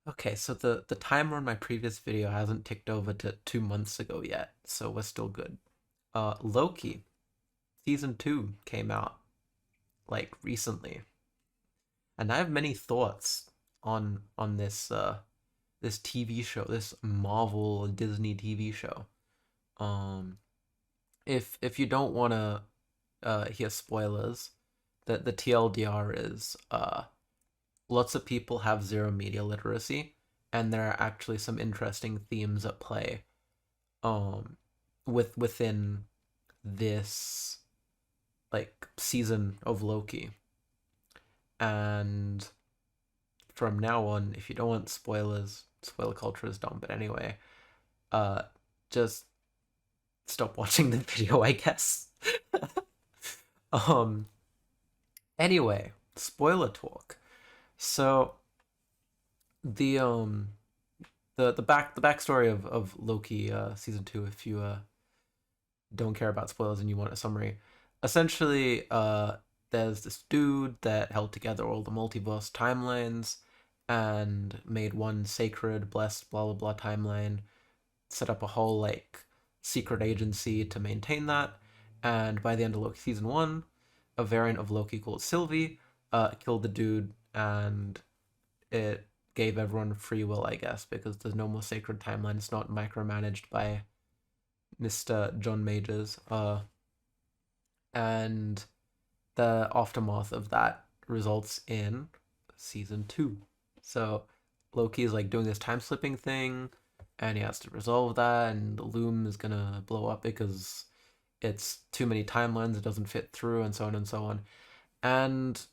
Okay, so the timer on my previous video hasn't ticked over to 2 months ago yet, so we're still good. Loki season 2 came out like recently, and I have many thoughts on this TV show, this Marvel Disney TV show. Um, if you don't want to hear spoilers, the TLDR is lots of people have zero media literacy, and there are actually some interesting themes at play um within this like season of Loki. And from now on, if you don't want spoilers, spoiler culture is dumb, but anyway, uh just stop watching the video, I guess. um anyway, spoiler talk. So the the backstory of Loki season 2, if you don't care about spoilers and you want a summary. Essentially, there's this dude that held together all the multiverse timelines and made one sacred, blessed, blah blah blah timeline, set up a whole like secret agency to maintain that. And by the end of Loki season 1, a variant of Loki called Sylvie killed the dude, and it gave everyone free will, I guess, because there's no more sacred timeline. It's not micromanaged by Mr. John Majors. And the aftermath of that results in season 2. So Loki is like doing this time slipping thing, and he has to resolve that, and the loom is gonna blow up because it's too many timelines, it doesn't fit through, and so on and so on. And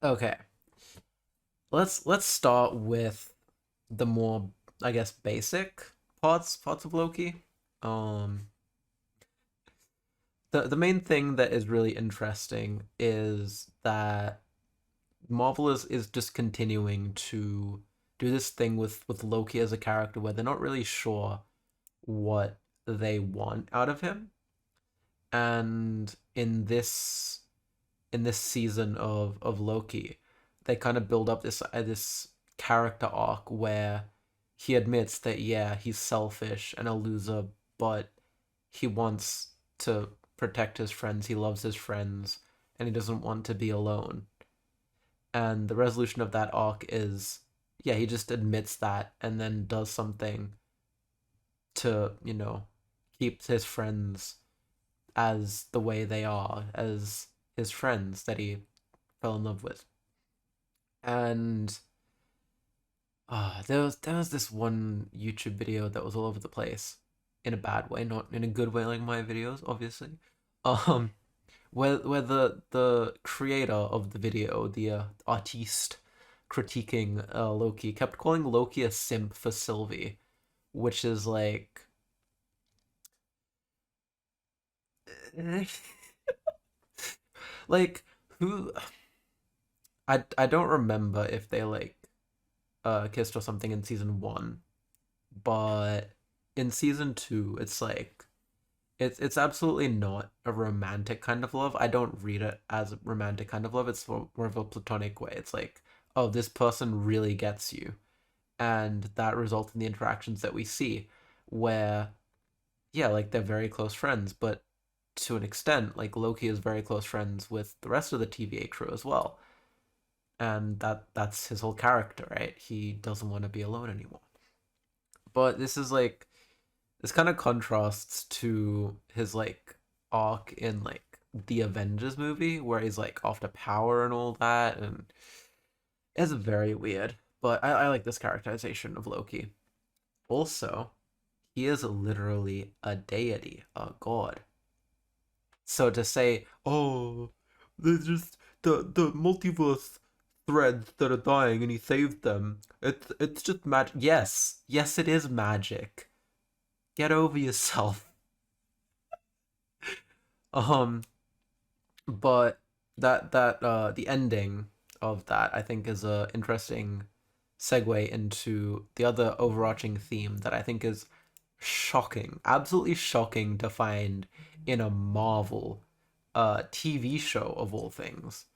okay, let's start with the more, I guess, basic parts of Loki. Um the main thing that is really interesting is that Marvel is just continuing to do this thing with Loki as a character where they're not really sure what they want out of him. And in this season of Loki, they kind of build up this character arc where he admits that yeah, he's selfish and a loser, but he wants to protect his friends. He loves his friends, and he doesn't want to be alone. And the resolution of that arc is, yeah, he just admits that and then does something to, keep his friends as the way they are, as his friends that he fell in love with. And there was this one YouTube video that was all over the place in a bad way, not in a good way like my videos, obviously. Um, where the creator of the video, the artiste critiquing Loki, kept calling Loki a simp for Sylvie, which is like, like who? I don't remember if they like kissed or something in season 1, but in season 2, it's like it's absolutely not a romantic kind of love. I don't read it as a romantic kind of love. It's more of a platonic way. It's like, oh, this person really gets you, and that results in the interactions that we see, where yeah, like they're very close friends, but to an extent, like Loki is very close friends with the rest of the TVA crew as well, and that's his whole character, right? He doesn't want to be alone anymore. But this is like this kind of contrasts to his like arc in like the Avengers movie where he's like after power and all that, and it's very weird. But I like this characterization of Loki. Also, he is literally a deity, a god. So to say, oh, there's just the multiverse threads that are dying and he saved them. It's just magic. Yes, yes, it is magic. Get over yourself. Um, but that the ending of that I think is a interesting segue into the other overarching theme that I think is shocking, absolutely shocking to find in a Marvel TV show of all things.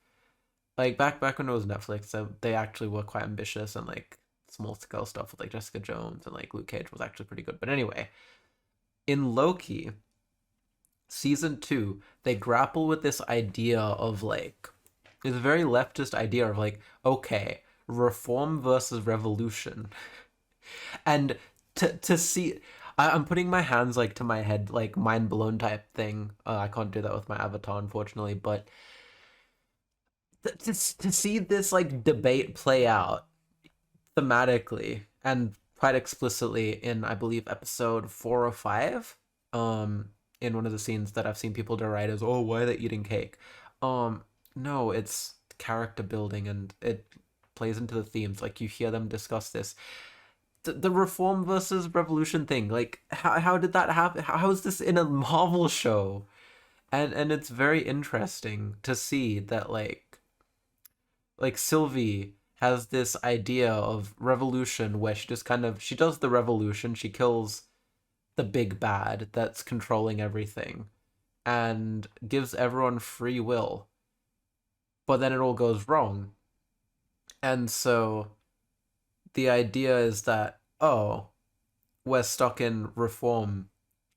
Like back when it was Netflix, they actually were quite ambitious and like small scale stuff with like Jessica Jones and like Luke Cage was actually pretty good. But anyway, in Loki season 2, they grapple with this idea of like this very leftist idea of like, okay, reform versus revolution. And to see, I'm putting my hands like to my head, like mind blown type thing. I can't do that with my avatar, unfortunately, but to see this like debate play out thematically and quite explicitly in, I believe, episode 4 or 5, in one of the scenes that I've seen people deride as, oh, why are they eating cake? Um, no, it's character building and it plays into the themes. Like you hear them discuss this. The reform versus revolution thing, like how did that happen? How is this in a Marvel show? And it's very interesting to see that like Sylvie has this idea of revolution where she just kind of she does the revolution, she kills the big bad that's controlling everything and gives everyone free will. But then it all goes wrong. And so the idea is that, oh, we're stuck in reform,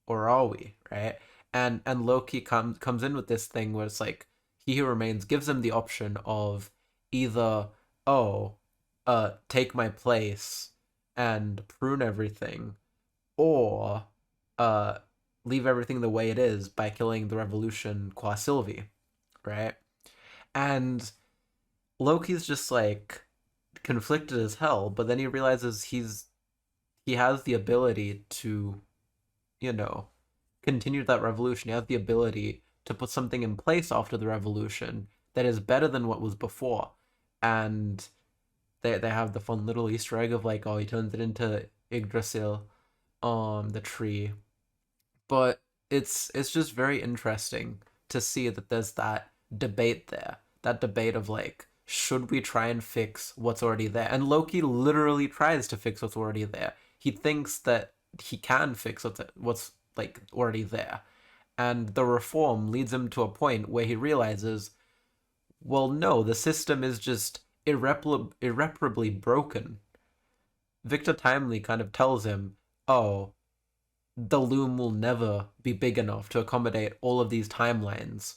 or are we, right? And Loki comes in with this thing where it's like he who remains gives him the option of either, oh, take my place and prune everything, or uh leave everything the way it is by killing the revolution qua Sylvie, right? And Loki's just like conflicted as hell, but then he realizes he has the ability to, you know, continue that revolution. He has the ability to put something in place after the revolution that is better than what was before. And they have the fun little Easter egg of like, oh, he turns it into Yggdrasil, the tree. But it's just very interesting to see that there's that debate there. That debate of like, should we try and fix what's already there? And Loki literally tries to fix what's already there. He thinks that he can fix what's like already there. And the reform leads him to a point where he realizes, well, no, the system is just irreparably broken. Victor Timely kind of tells him, oh, the loom will never be big enough to accommodate all of these timelines.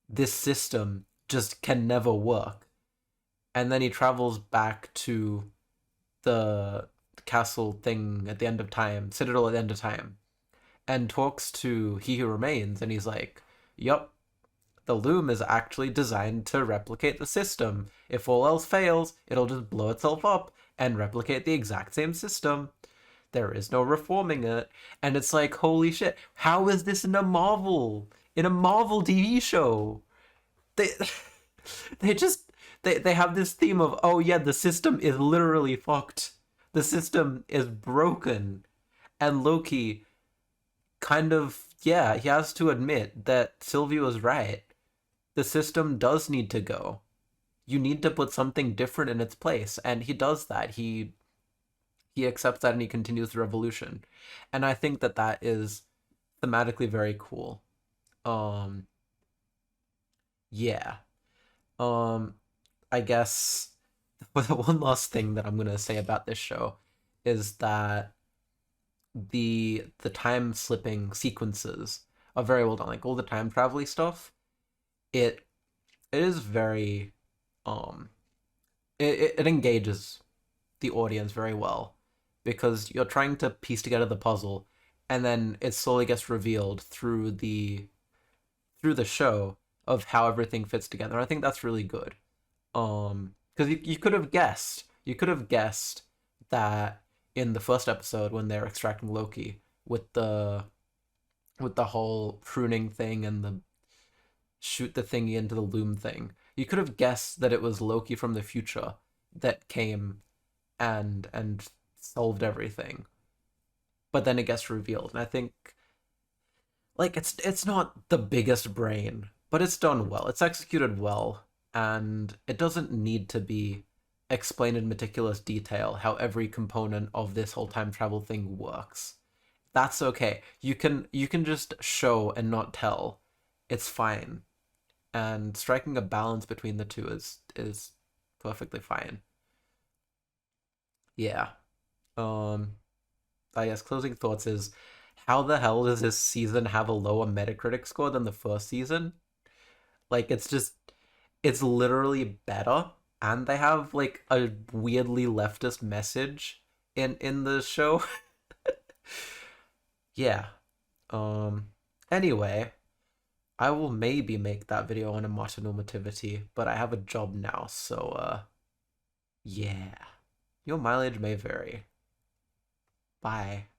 This system just can never work. And then he travels back to the castle thing at the end of time, Citadel at the end of time, and talks to He Who Remains, and he's like, yup, the loom is actually designed to replicate the system. If all else fails, it'll just blow itself up and replicate the exact same system. There is no reforming it. And it's like, holy shit, how is this in a Marvel TV show? They they just they have this theme of, oh yeah, the system is literally fucked. The system is broken. And Loki kind of, yeah, he has to admit that Sylvie was right. The system does need to go. You need to put something different in its place, and he does that. He accepts that and he continues the revolution, and I think that that is thematically very cool. Um, yeah. Um, I guess the one last thing that I'm gonna say about this show is that the time slipping sequences are very well done. Like all the time travel stuff, it it is very um it engages the audience very well because you're trying to piece together the puzzle and then it slowly gets revealed through the show of how everything fits together. I think that's really good. Because you could have guessed that in the first episode when they're extracting Loki with the whole pruning thing and the shoot the thingy into the loom thing, you could have guessed that it was Loki from the future that came and solved everything. But then it gets revealed, and I think like it's not the biggest brain, but it's done well. It's executed well, and it doesn't need to be explained in meticulous detail how every component of this whole time travel thing works. That's okay. You can just show and not tell. It's fine. And striking a balance between the two is perfectly fine. Yeah. Um, I guess closing thoughts is how the hell does this season have a lower Metacritic score than the first season? Like it's literally better, and they have like a weirdly leftist message in the show. Yeah. Um anyway, I will maybe make that video on heteronormativity, but I have a job now, so yeah. Your mileage may vary. Bye.